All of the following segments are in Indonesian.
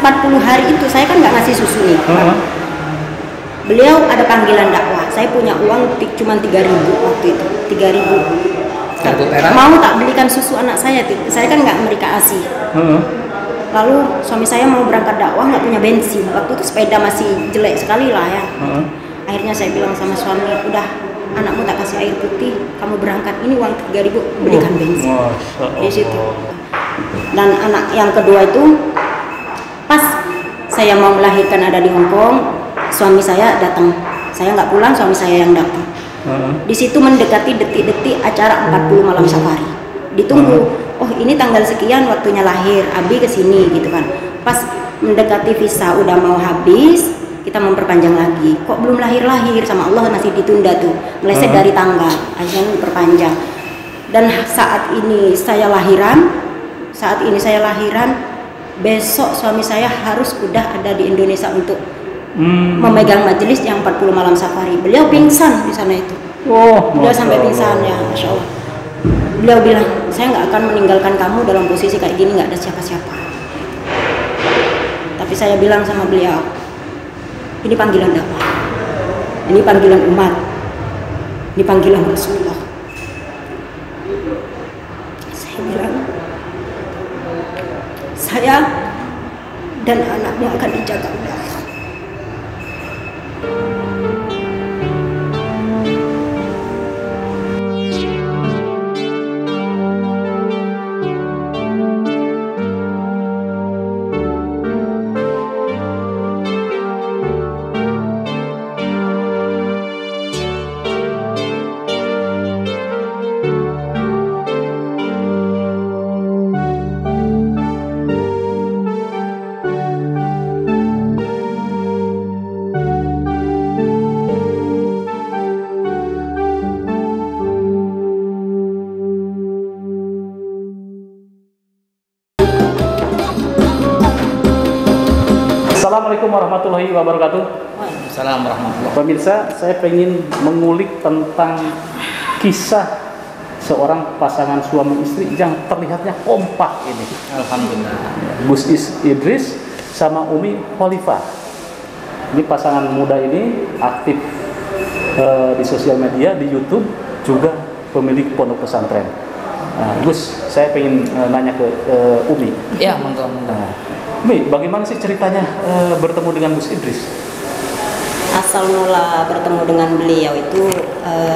40 hari itu saya kan nggak ngasih susu nih. Beliau ada panggilan dakwah. Saya punya uang cuma 3.000 waktu itu. 3.000. Mau tak belikan susu anak saya? Saya kan nggak memberikan ASI. Lalu suami saya mau berangkat dakwah, nggak punya bensin. Waktu itu sepeda masih jelek sekali lah ya. Akhirnya saya bilang sama suami, udah anakmu tak kasih air putih, kamu berangkat, ini uang 3.000, belikan bensin. Di situ. Dan anak yang kedua itu pas saya mau melahirkan ada di Hong Kong, suami saya datang. Saya nggak pulang, suami saya yang datang. Di situ mendekati detik-detik acara 40 malam safari. Ditunggu, oh ini tanggal sekian waktunya lahir, Abi kesini gitu kan. Pas mendekati visa udah mau habis, kita memperpanjang lagi. Kok belum lahir-lahir, sama Allah masih ditunda tuh, meleset dari tanggal, akhirnya memperpanjang. Dan saat ini saya lahiran, besok suami saya harus udah ada di Indonesia untuk memegang majelis yang 40 malam safari. Beliau pingsan di sana itu. Beliau sampai pingsan ya, Masya Allah. Beliau bilang, saya nggak akan meninggalkan kamu dalam posisi kayak gini, nggak ada siapa-siapa. Tapi saya bilang sama beliau, ini panggilan dakwah, ini panggilan umat, ini panggilan Rasulullah. Saya bilang, saya dan anakmu akan dijaga oleh Allah. Assalamualaikum warahmatullahi wabarakatuh. Waalaikumsalam warahmatullahi wabarakatuh. Pemirsa, saya ingin mengulik tentang kisah seorang pasangan suami istri yang terlihatnya kompak ini. Alhamdulillah. Gus Idris sama Umi Khalifah. Ini pasangan muda ini aktif di sosial media, di YouTube, juga pemilik pondok pesantren. Gus, saya ingin nanya ke Umi. Ya, monggo. Umi, bagaimana sih ceritanya bertemu dengan Gus Idris? Asal mula bertemu dengan beliau itu,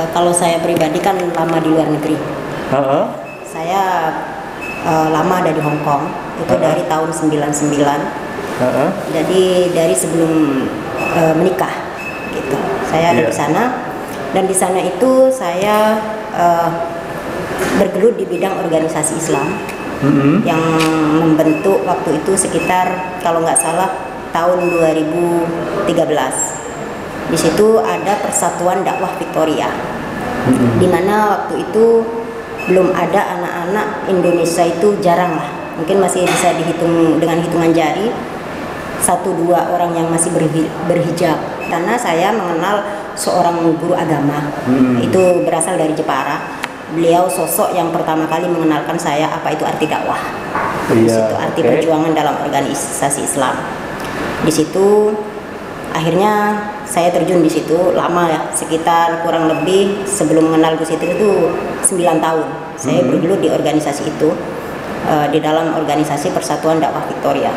kalau saya pribadi kan lama di luar negeri. Saya lama ada di Hong Kong, itu dari tahun 99. Jadi dari sebelum menikah, gitu. Saya ada di sana, dan di sana itu saya bergelut di bidang organisasi Islam. Yang membentuk waktu itu sekitar kalau nggak salah tahun 2013. Di situ ada Persatuan Dakwah Victoria, di mana waktu itu belum ada anak-anak Indonesia, itu jarang lah, mungkin masih bisa dihitung dengan hitungan jari, 1-2 orang yang masih berhijab. Karena saya mengenal seorang guru agama, itu berasal dari Jepara. Beliau sosok yang pertama kali mengenalkan saya apa itu arti dakwah. Di situ arti perjuangan dalam organisasi Islam. Di situ akhirnya saya terjun di situ lama ya, sekitar kurang lebih sebelum mengenal Gus itu 9 tahun. Saya bergelut di organisasi itu, di dalam organisasi Persatuan Dakwah Victoria.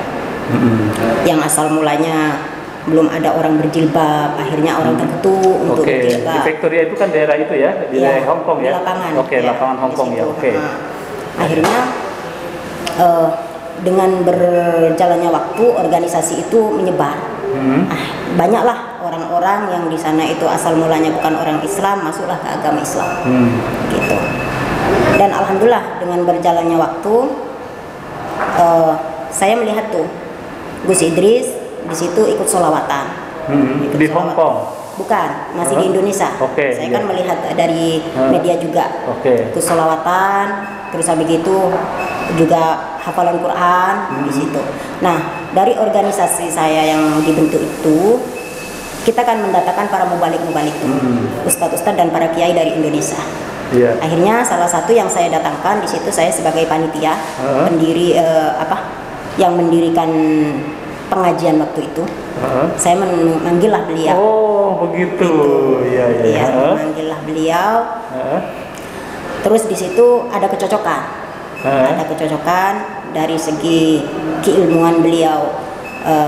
Yang asal mulanya belum ada orang berjilbab, akhirnya orang terketuk untuk berjilbab. Di Victoria itu kan daerah itu ya, di daerah Hong Kong ya? Lapangan. Lapangan Hong Kong ya. Akhirnya dengan berjalannya waktu organisasi itu menyebar. Banyaklah orang-orang yang di sana itu asal mulanya bukan orang Islam, masuklah ke agama Islam. Gitu. Dan alhamdulillah dengan berjalannya waktu, saya melihat tuh Gus Idris di situ ikut sholawatan. Di Hong Kong? Bukan, masih di Indonesia. Saya kan melihat dari media juga. Ikut sholawatan, terus habis itu juga hafalan Quran di situ. Nah, dari organisasi saya yang dibentuk itu, kita kan mendatangkan para mubalik-mubalik itu, ustadz-ustadz dan para kiai dari Indonesia. Akhirnya salah satu yang saya datangkan di situ, saya sebagai panitia pendiri yang mendirikan pengajian waktu itu. Saya memanggillah beliau. Oh begitu, iya. Iya, memanggillah beliau. Terus di situ ada kecocokan, dari segi keilmuan beliau.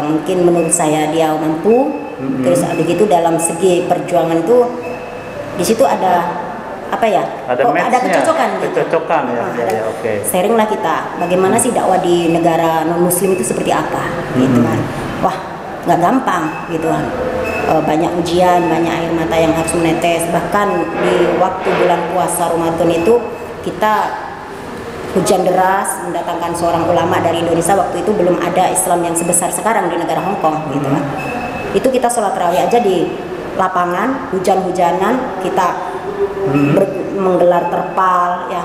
Mungkin menurut saya dia mampu. Terus begitu dalam segi perjuangan itu di situ ada apa ya? Ada kecocokan gitu. Kecocokan ya. Oke. Sharing lah kita. Bagaimana sih dakwah di negara non muslim itu seperti apa gitu kan. Wah, nggak gampang gitu kan. Banyak ujian, banyak air mata yang harus menetes. Bahkan di waktu bulan puasa Ramadan itu kita hujan deras mendatangkan seorang ulama dari Indonesia. Waktu itu belum ada Islam yang sebesar sekarang di negara Hong Kong gitu kan. Itu kita sholat tarawih aja di lapangan, hujan-hujanan, kita menggelar terpal ya.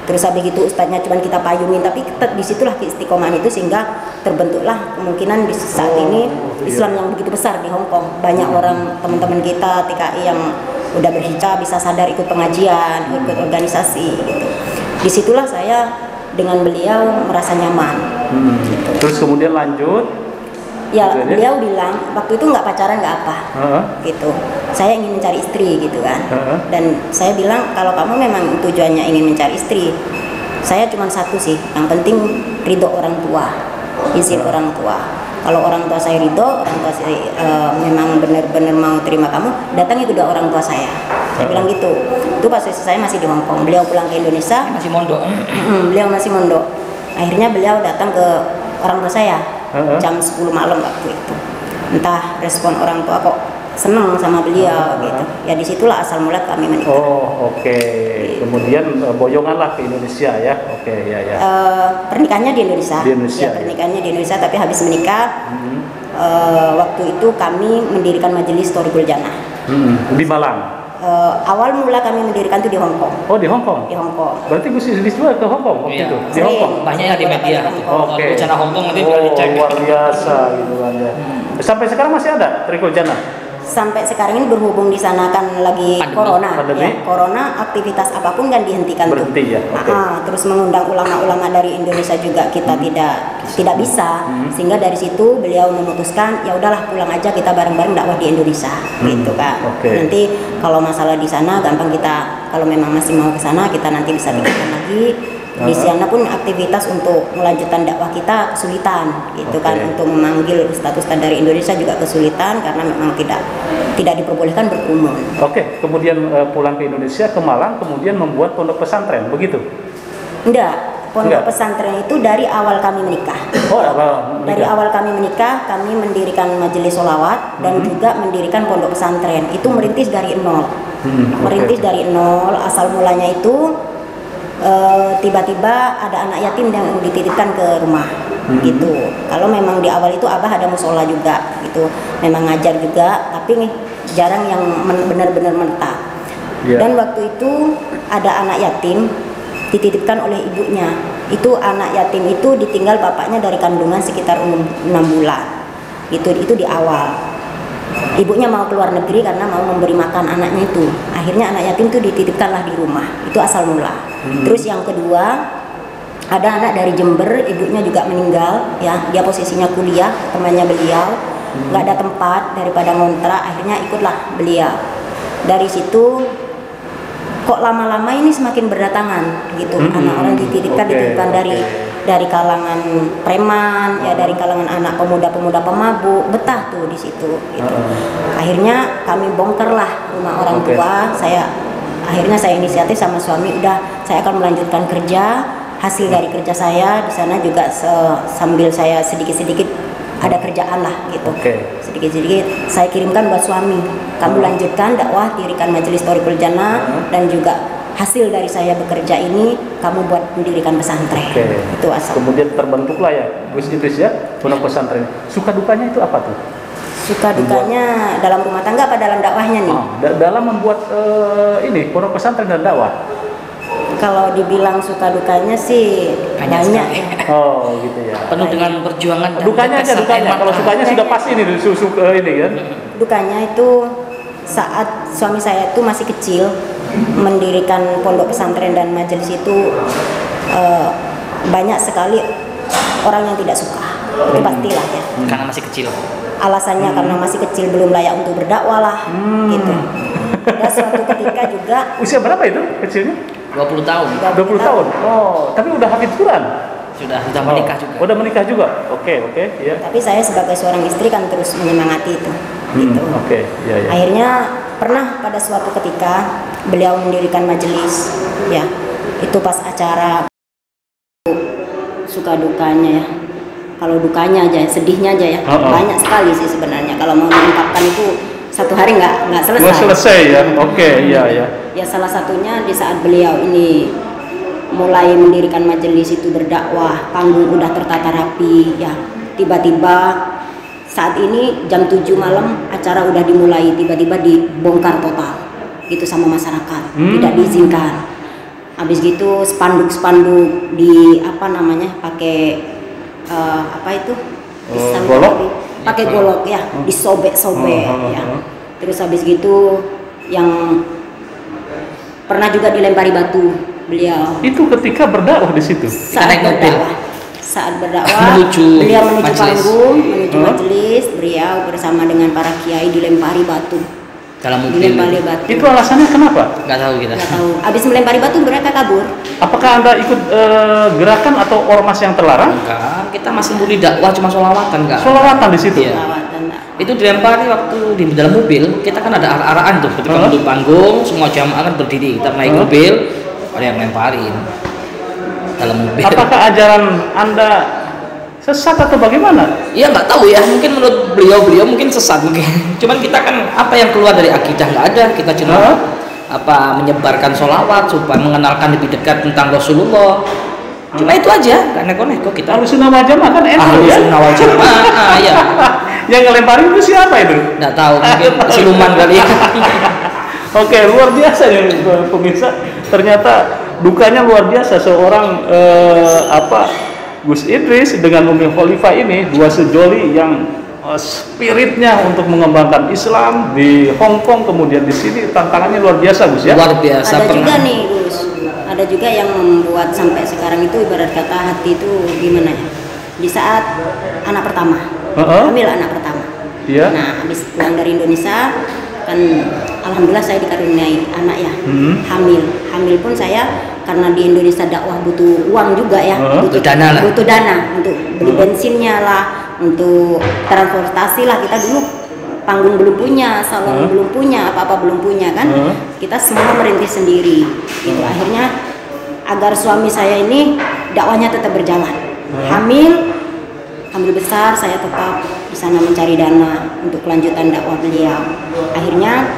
Terus habis itu ustadznya cuma kita payungin, tapi disitulah keistiqomahan itu sehingga terbentuklah kemungkinan di saat ini Islam yang begitu besar di Hong Kong. Banyak orang teman-teman kita TKI yang udah berhijab bisa sadar ikut pengajian, ikut organisasi gitu. Disitulah saya dengan beliau merasa nyaman. Gitu. Terus kemudian lanjut. Ya, beliau bilang waktu itu nggak pacaran nggak apa, gitu. Saya ingin mencari istri gitu kan. Dan saya bilang kalau kamu memang tujuannya ingin mencari istri, saya cuma satu sih, yang penting ridho orang tua, izin orang tua. Kalau orang tua saya ridho, orang tua saya memang benar-benar mau terima kamu, datangi kedua orang tua saya. Saya bilang gitu. Itu pas saya masih di Hong Kong, beliau pulang ke Indonesia. Masih mondok. Beliau masih mondok. Akhirnya beliau datang ke orang tua saya. Jam 10 malam waktu itu. Entah respon orang tua kok seneng sama beliau gitu. Ya disitulah asal mula kami menikah. Oh oke. Kemudian boyongan lah ke Indonesia ya. Oke ya. Pernikahannya di Indonesia. Ya, pernikahannya di Indonesia, tapi habis menikah waktu itu kami mendirikan majelis Thoriqul Jannah. Di Malang. Awal mula kami mendirikan itu di Hong Kong. Oh di Hong Kong? Di Hong Kong. Berarti Gus Idris juga ke Hong Kong waktu itu? Di Hong Kong? Banyak yang di media. Oke. Rencana Hong Kong nanti biar dicek. Luar biasa gitu kan ya. Sampai sekarang masih ada Thoriqul Jannah? Sampai sekarang ini berhubung di sana kan lagi corona, ya, corona aktivitas apapun kan dihentikan berhenti, tuh. Ya? Okay. Terus mengundang ulama-ulama dari Indonesia juga kita tidak bisa, sehingga dari situ beliau memutuskan ya udahlah pulang aja kita bareng-bareng dakwah di Indonesia, gitu kan. Okay. Nanti kalau masalah di sana gampang kita kalau memang masih mau ke sana kita nanti bisa pikirkan lagi. Di sana pun aktivitas untuk melanjutkan dakwah kita kesulitan gitu kan, untuk memanggil status dari Indonesia juga kesulitan karena memang tidak diperbolehkan berkerumun. Oke, kemudian pulang ke Indonesia ke Malang kemudian membuat pondok pesantren begitu? Enggak, pondok pesantren itu dari awal kami menikah. Dari awal kami menikah kami mendirikan majelis sholawat dan juga mendirikan pondok pesantren. Itu merintis dari nol. Merintis dari nol, asal mulanya itu tiba-tiba ada anak yatim yang dititipkan ke rumah gitu. Kalau memang di awal itu abah ada musola juga gitu, memang ngajar juga, tapi nih jarang yang benar-benar menetap. Dan waktu itu ada anak yatim dititipkan oleh ibunya. Itu anak yatim itu ditinggal bapaknya dari kandungan sekitar 6 bulan. Itu di awal. Ibunya mau keluar negeri karena mau memberi makan anaknya itu. Akhirnya anak yatim itu dititipkanlah di rumah. Itu asal mula. Terus yang kedua, ada anak dari Jember, ibunya juga meninggal. Ya, dia posisinya kuliah, temannya beliau, nggak ada tempat daripada ngontrak. Akhirnya ikutlah beliau. Dari situ, kok lama-lama ini semakin berdatangan gitu. Anak orang dititipkan dari kalangan preman, ya dari kalangan anak pemuda-pemuda pemabuk, betah tuh di situ. Gitu. Akhirnya kami bongkarlah rumah orang tua. Akhirnya saya inisiatif sama suami, udah saya akan melanjutkan kerja. Hasil dari kerja saya di sana juga sambil saya sedikit-sedikit ada kerjaan lah gitu. Sedikit-sedikit saya kirimkan buat suami. Kamu lanjutkan dakwah, dirikan majelis Thoriqul Jannah dan juga hasil dari saya bekerja ini kamu buat mendirikan pesantren. Itu asal. Kemudian terbentuklah ya Gus Idris ya pondok pesantren. Suka dukanya itu apa tuh? Suka dukanya dalam rumah tangga apa dalam dakwahnya nih? Dalam membuat ini pondok pesantren dan dakwah. Kalau dibilang suka dukanya sih banyak ya. Oh gitu ya. Penuh dengan perjuangan. Dukanya aja dukanya. Kalau sukanya sudah pasti ini ini kan. Dukanya itu saat suami saya itu masih kecil mendirikan pondok pesantren dan majelis itu banyak sekali orang yang tidak suka. itu pastilah ya. Karena masih kecil. Alasannya karena masih kecil, belum layak untuk berdakwah lah, gitu. Dan suatu ketika juga. Usia berapa itu kecilnya? 20 tahun. 20 tahun. Oh, tapi udah hafid Quran. Sudah menikah juga. Udah menikah juga. Oke, ya. Tapi saya sebagai seorang istri kan terus menyemangati itu. Gitu. Oke, ya. Akhirnya pernah pada suatu ketika beliau mendirikan majelis, ya. Itu pas acara suka dukanya ya. Kalau dukanya aja, sedihnya aja ya, banyak sekali sih sebenarnya. Kalau mau diungkapkan itu satu hari nggak selesai. Nggak selesai ya, oke, ya. Ya salah satunya di saat beliau ini mulai mendirikan majelis itu berdakwah, panggung udah tertata rapi, ya. Tiba-tiba saat ini jam 7 malam acara udah dimulai, tiba-tiba dibongkar total, gitu sama masyarakat, tidak diizinkan. Habis gitu spanduk-spanduk di pakai golok, pakai golok ya, disobek-sobek ya. Terus habis gitu yang pernah juga dilempari batu beliau. Itu ketika berdakwah di situ. Saat berdakwah, beliau menuju panggung, menuju majelis, beliau bersama dengan para kiai dilempari batu. Dalam mobil. Itu alasannya kenapa? Nggak tahu kita. Nggak tahu. Abis melempari batu mereka kabur. Apakah Anda ikut gerakan atau ormas yang terlarang? Enggak, kita masih murni dakwah, cuma sholawatan enggak. Sholawatan di situ. Iya. Itu dilempari waktu di dalam mobil. Kita kan ada arah-arahan tuh. Ketika menuju panggung, semua jamaah kan berdiri. Kita naik mobil, ada yang lemparin dalam mobil. Apakah ajaran Anda sesat atau bagaimana? Iya nggak tahu ya, mungkin menurut beliau mungkin sesat mungkin. Cuman kita kan apa yang keluar dari akidah nggak ada, kita cuma menyebarkan sholawat supaya mengenalkan lebih dekat tentang Rasulullah. Cuma itu aja, nggak neko-neko kita. Ahlussunnah wal Jamaah kan ya? Ahlussunnah wal Jamaah, ya. Yang ngelemparin itu siapa itu? Nggak tahu, mungkin siluman kali ya. Oke, luar biasa ya pemirsa. Ternyata dukanya luar biasa seorang Gus Idris dengan Umi Khalifah ini, dua sejoli yang spiritnya untuk mengembangkan Islam di Hong Kong, kemudian di sini tantangannya luar biasa, Gus ya. Luar biasa. Ada juga nih Gus, ada juga yang membuat sampai sekarang itu ibarat kata hati itu gimana ya? Di saat anak pertama, hamil anak pertama. Iya. Nah, habis pulang dari Indonesia kan, alhamdulillah saya dikaruniai anak ya, hamil pun saya karena di Indonesia dakwah butuh uang juga ya, butuh dana untuk beli bensinnya lah, untuk transportasi lah. Kita dulu panggung belum punya, salon belum punya, apa-apa belum punya kan, kita semua merintis sendiri. Itu akhirnya agar suami saya ini dakwahnya tetap berjalan. Hamil besar, saya tetap di sana mencari dana untuk kelanjutan dakwah beliau. Akhirnya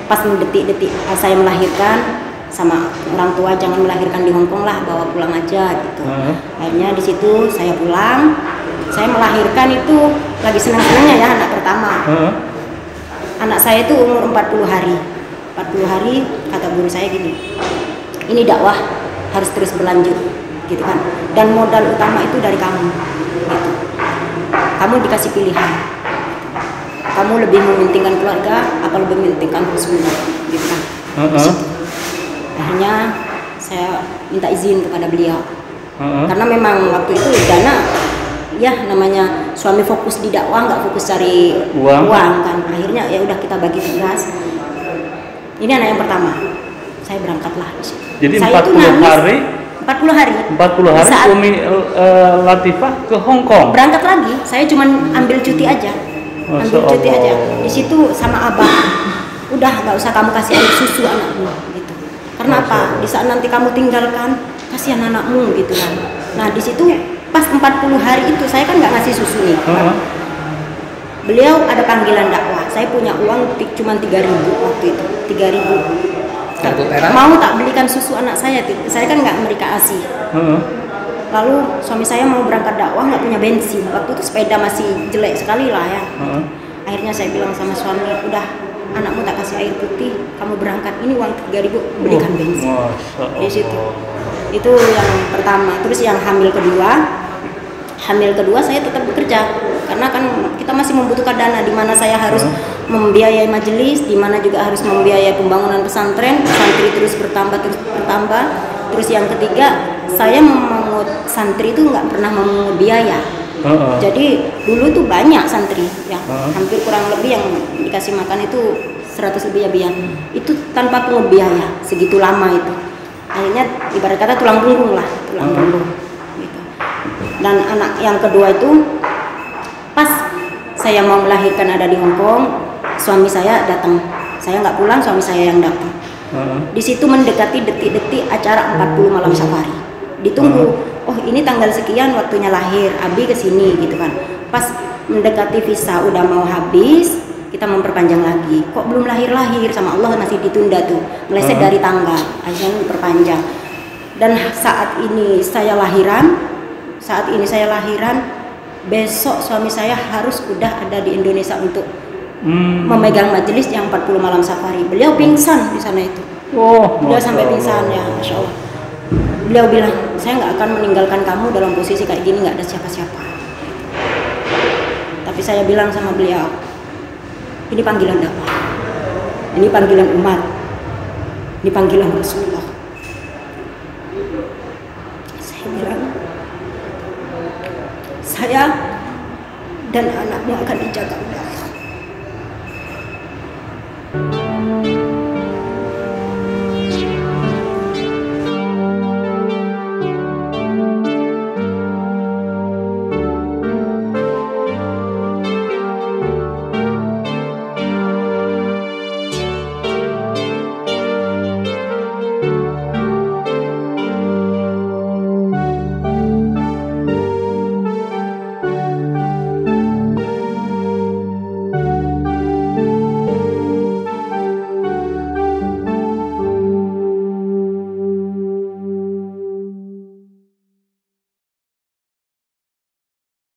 pas detik-detik saya melahirkan, sama orang tua, jangan melahirkan di Hong Kong lah, bawa pulang aja gitu. Akhirnya di situ saya pulang, saya melahirkan itu lagi senang-senangnya ya anak pertama. Anak saya itu umur 40 hari. 40 hari kata guru saya gini, ini dakwah harus terus berlanjut gitu kan. Dan modal utama itu dari kamu. Gitu. Kamu dikasih pilihan. Kamu lebih mementingkan keluarga apa lebih mementingkan Rasulullah gitu kan. Akhirnya saya minta izin kepada beliau, karena memang waktu itu dana ya, namanya suami fokus di dakwah, nggak fokus cari uang kan. Akhirnya ya udah kita bagi tugas. Ini anak yang pertama, saya berangkatlah di situ. Jadi saya 40 hari. 40 hari saat Umi Latifah ke Hong Kong. Berangkat lagi, saya cuma ambil cuti aja. Di situ sama abah, udah nggak usah kamu kasih air susu anakmu gitu. Karena apa? Di saat nanti kamu tinggalkan, kasihan anakmu gitu kan. Nah di situ pas 40 hari itu saya kan nggak ngasih susu nih. Beliau ada panggilan dakwah. Saya punya uang cuma 3.000 waktu itu, 3.000. Mau tak belikan susu anak saya? Saya kan nggak memberikan ASI. Lalu suami saya mau berangkat dakwah, nggak punya bensin. Waktu itu sepeda masih jelek sekali lah ya. Akhirnya saya bilang sama suami, udah anakmu tak kasih air putih, kamu berangkat, ini uang 3.000, belikan bensin. Di situ. Itu yang pertama. Terus yang hamil kedua saya tetap bekerja, karena kan kita masih membutuhkan dana, di mana saya harus membiayai majelis, di mana juga harus membiayai pembangunan pesantren, santri terus bertambah. Terus yang ketiga, saya memungut santri itu nggak pernah memungut biaya, Jadi dulu tuh banyak santri ya, hampir kurang lebih yang dikasih makan itu 100 lebih ya. Itu tanpa pungut biaya, segitu lama itu. Akhirnya ibarat kata tulang punggung lah, tulang punggung gitu. Dan anak yang kedua itu pas saya mau melahirkan ada di Hong Kong, suami saya datang. Saya nggak pulang, suami saya yang datang. Di situ mendekati detik-detik acara 40 malam safari. Ditunggu, oh ini tanggal sekian waktunya lahir, Abi kesini gitu kan. Pas mendekati visa udah mau habis, kita memperpanjang lagi. Kok belum lahir-lahir, sama Allah masih ditunda tuh, meleset dari tanggal, akhirnya diperpanjang. Dan saat ini saya lahiran, besok suami saya harus udah ada di Indonesia untuk memegang majelis yang 40 malam safari. Beliau pingsan di sana itu. Beliau sampai pingsan ya, Masya Allah. Beliau bilang, saya nggak akan meninggalkan kamu dalam posisi kayak gini, nggak ada siapa-siapa. Tapi saya bilang sama beliau, ini panggilan dakwah, ini panggilan umat, ini panggilan Rasulullah. Saya bilang, saya dan anakmu akan dijaga oleh Allah.